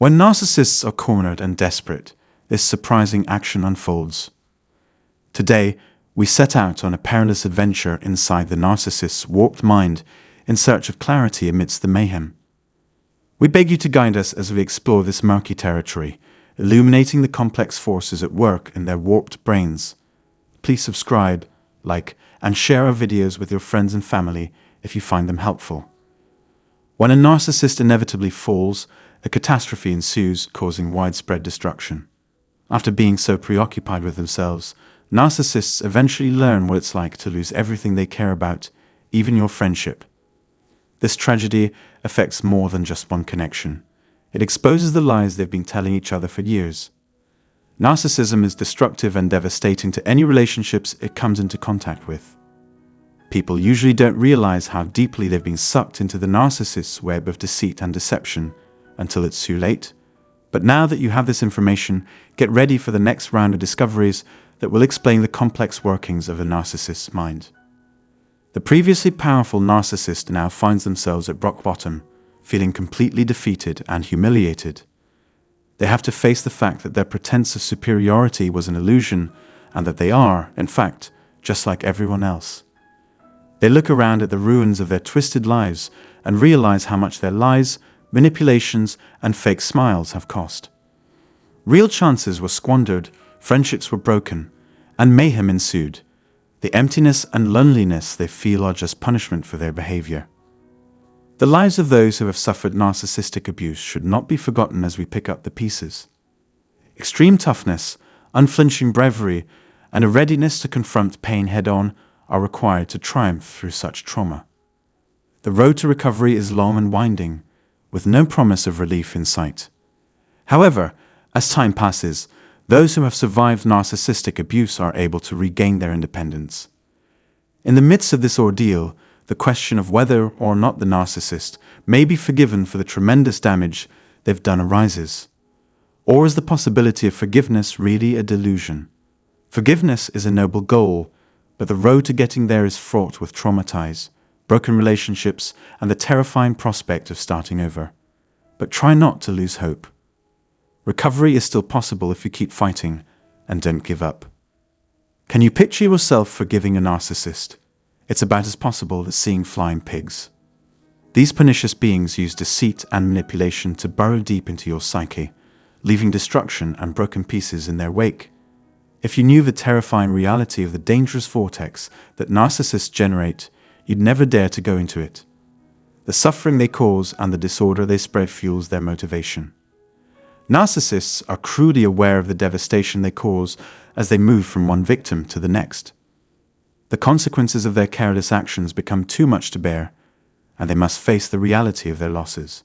When narcissists are cornered and desperate, this surprising action unfolds. Today, we set out on a perilous adventure inside the narcissist's warped mind in search of clarity amidst the mayhem. We beg you to guide us as we explore this murky territory, illuminating the complex forces at work in their warped brains. Please subscribe, like, and share our videos with your friends and family if you find them helpful. When a narcissist inevitably falls, a catastrophe ensues, causing widespread destruction. After being so preoccupied with themselves, narcissists eventually learn what it's like to lose everything they care about, even your friendship. This tragedy affects more than just one connection. It exposes the lies they've been telling each other for years. Narcissism is destructive and devastating to any relationships it comes into contact with. People usually don't realize how deeply they've been sucked into the narcissist's web of deceit and deception until it's too late. But now that you have this information, get ready for the next round of discoveries that will explain the complex workings of a narcissist's mind. The previously powerful narcissist now finds themselves at rock bottom, feeling completely defeated and humiliated. They have to face the fact that their pretense of superiority was an illusion and that they are, in fact, just like everyone else. They look around at the ruins of their twisted lives and realize how much their lies, manipulations, and fake smiles have cost. Real chances were squandered, friendships were broken, and mayhem ensued. The emptiness and loneliness they feel are just punishment for their behavior. The lives of those who have suffered narcissistic abuse should not be forgotten as we pick up the pieces. Extreme toughness, unflinching bravery, and a readiness to confront pain head-on are required to triumph through such trauma. The road to recovery is long and winding, with no promise of relief in sight. However, as time passes, those who have survived narcissistic abuse are able to regain their independence. In the midst of this ordeal, the question of whether or not the narcissist may be forgiven for the tremendous damage they've done arises. Or is the possibility of forgiveness really a delusion? Forgiveness is a noble goal, but the road to getting there is fraught with traumatized, broken relationships, and the terrifying prospect of starting over. But try not to lose hope. Recovery is still possible if you keep fighting and don't give up. Can you picture yourself forgiving a narcissist? It's about as possible as seeing flying pigs. These pernicious beings use deceit and manipulation to burrow deep into your psyche, leaving destruction and broken pieces in their wake. If you knew the terrifying reality of the dangerous vortex that narcissists generate, you'd never dare to go into it. The suffering they cause and the disorder they spread fuels their motivation. Narcissists are cruelly aware of the devastation they cause as they move from one victim to the next. The consequences of their careless actions become too much to bear, and they must face the reality of their losses.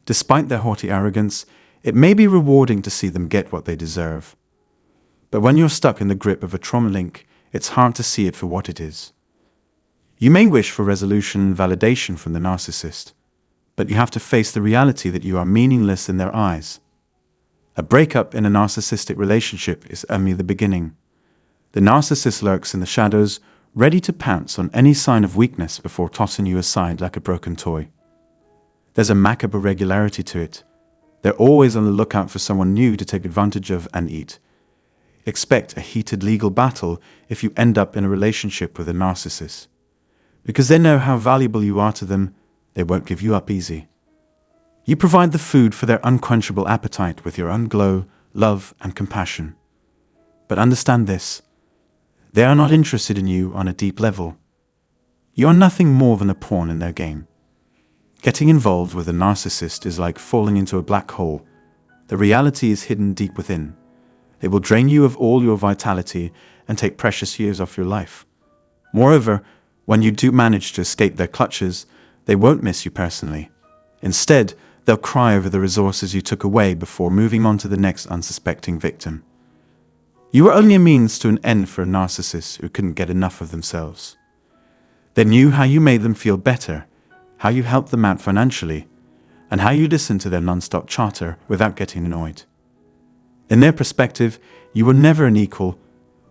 Despite their haughty arrogance, it may be rewarding to see them get what they deserve. But when you're stuck in the grip of a trauma link, it's hard to see it for what it is. You may wish for resolution and validation from the narcissist, but you have to face the reality that you are meaningless in their eyes. A breakup in a narcissistic relationship is only the beginning. The narcissist lurks in the shadows, ready to pounce on any sign of weakness before tossing you aside like a broken toy. There's a macabre regularity to it. They're always on the lookout for someone new to take advantage of and eat. Expect a heated legal battle if you end up in a relationship with a narcissist. Because they know how valuable you are to them, they won't give you up easy. You provide the food for their unquenchable appetite with your own glow, love, and compassion. But understand this: they are not interested in you on a deep level. You are nothing more than a pawn in their game. Getting involved with a narcissist is like falling into a black hole. The reality is hidden deep within. They will drain you of all your vitality and take precious years off your life. Moreover, when you do manage to escape their clutches, they won't miss you personally. Instead, they'll cry over the resources you took away before moving on to the next unsuspecting victim. You were only a means to an end for a narcissist who couldn't get enough of themselves. They knew how you made them feel better, how you helped them out financially, and how you listened to their non-stop chatter without getting annoyed. In their perspective, you were never an equal,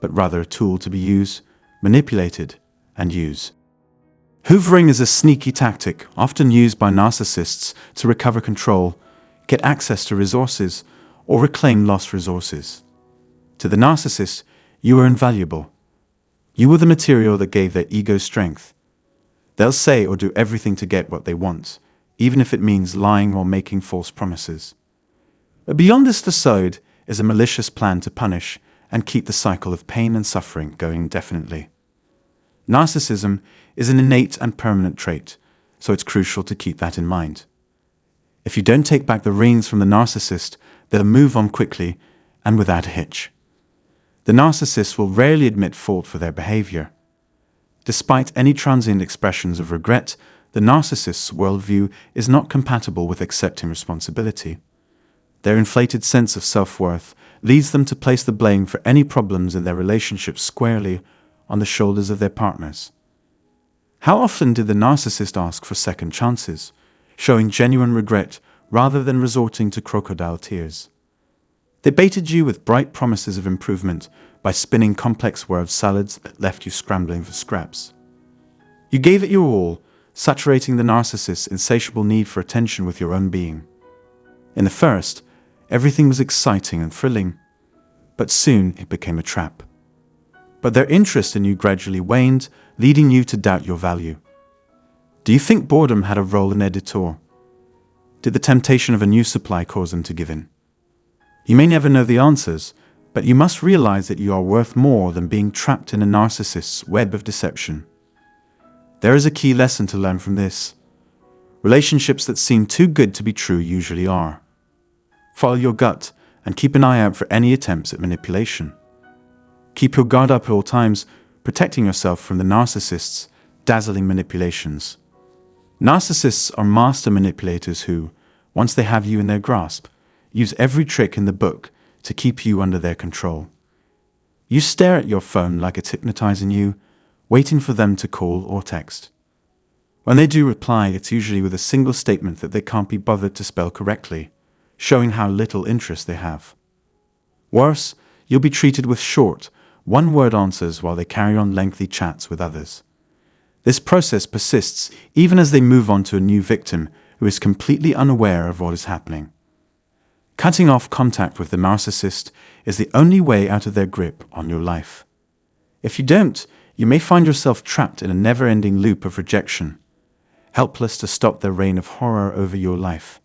but rather a tool to be used, manipulated, and used. Hoovering is a sneaky tactic often used by narcissists to recover control, get access to resources, or reclaim lost resources. To the narcissist, you are invaluable. You were the material that gave their ego strength. They'll say or do everything to get what they want, even if it means lying or making false promises. But beyond this facade is a malicious plan to punish and keep the cycle of pain and suffering going indefinitely. Narcissism is an innate and permanent trait, so it's crucial to keep that in mind. If you don't take back the reins from the narcissist, they'll move on quickly and without a hitch. The narcissist will rarely admit fault for their behavior. Despite any transient expressions of regret, the narcissist's worldview is not compatible with accepting responsibility. Their inflated sense of self-worth leads them to place the blame for any problems in their relationships squarely on the shoulders of their partners. How often did the narcissist ask for second chances, showing genuine regret rather than resorting to crocodile tears? They baited you with bright promises of improvement by spinning complex word salads that left you scrambling for scraps. You gave it your all, saturating the narcissist's insatiable need for attention with your own being. In the first, everything was exciting and thrilling, but soon it became a trap. But their interest in you gradually waned, leading you to doubt your value. Do you think boredom had a role in their detour? Did the temptation of a new supply cause them to give in? You may never know the answers, but you must realize that you are worth more than being trapped in a narcissist's web of deception. There is a key lesson to learn from this. Relationships that seem too good to be true usually are. Follow your gut and keep an eye out for any attempts at manipulation. Keep your guard up at all times, protecting yourself from the narcissist's dazzling manipulations. Narcissists are master manipulators who, once they have you in their grasp, use every trick in the book to keep you under their control. You stare at your phone like it's hypnotizing you, waiting for them to call or text. When they do reply, it's usually with a single statement that they can't be bothered to spell correctly, showing how little interest they have. Worse, you'll be treated with short, one-word answers while they carry on lengthy chats with others. This process persists even as they move on to a new victim who is completely unaware of what is happening. Cutting off contact with the narcissist is the only way out of their grip on your life. If you don't, you may find yourself trapped in a never-ending loop of rejection, helpless to stop their reign of horror over your life.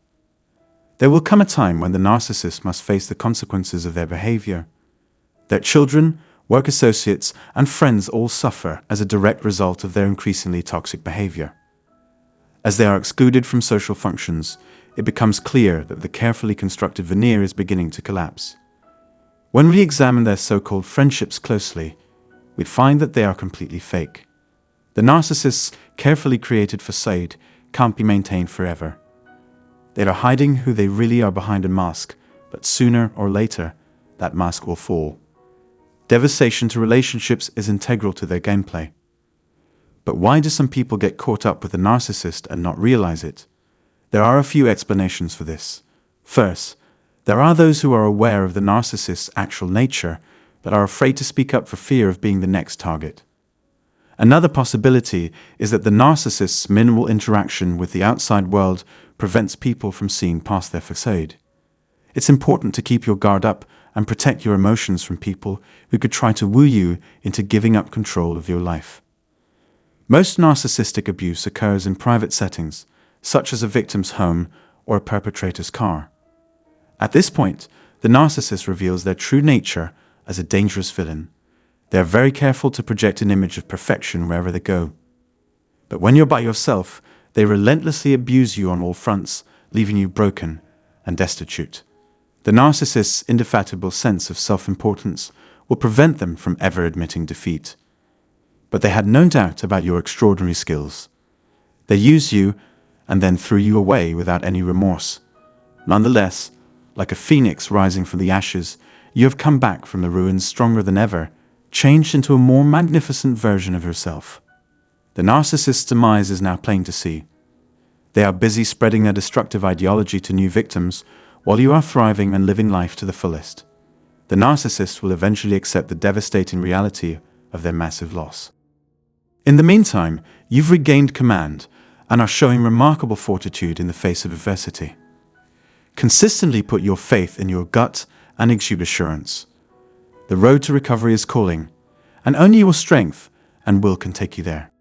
There will come a time when the narcissist must face the consequences of their behavior. Their children, work associates, and friends all suffer as a direct result of their increasingly toxic behavior. As they are excluded from social functions, it becomes clear that the carefully constructed veneer is beginning to collapse. When we examine their so-called friendships closely, we find that they are completely fake. The narcissist's carefully created facade can't be maintained forever. They are hiding who they really are behind a mask, but sooner or later, that mask will fall. Devastation to relationships is integral to their gameplay. But why do some people get caught up with the narcissist and not realize it? There are a few explanations for this. First, there are those who are aware of the narcissist's actual nature, but are afraid to speak up for fear of being the next target. Another possibility is that the narcissist's minimal interaction with the outside world prevents people from seeing past their facade. It's important to keep your guard up and protect your emotions from people who could try to woo you into giving up control of your life. Most narcissistic abuse occurs in private settings, such as a victim's home or a perpetrator's car. At this point, the narcissist reveals their true nature as a dangerous villain. They are very careful to project an image of perfection wherever they go. But when you're by yourself, they relentlessly abuse you on all fronts, leaving you broken and destitute. The narcissist's indefatigable sense of self-importance will prevent them from ever admitting defeat. But they had no doubt about your extraordinary skills. They used you and then threw you away without any remorse. Nonetheless, like a phoenix rising from the ashes, you have come back from the ruins stronger than ever, changed into a more magnificent version of yourself. The narcissist's demise is now plain to see. They are busy spreading their destructive ideology to new victims, while you are thriving and living life to the fullest. The narcissist will eventually accept the devastating reality of their massive loss. In the meantime, you've regained command and are showing remarkable fortitude in the face of adversity. Consistently put your faith in your gut and exude assurance. The road to recovery is calling, and only your strength and will can take you there.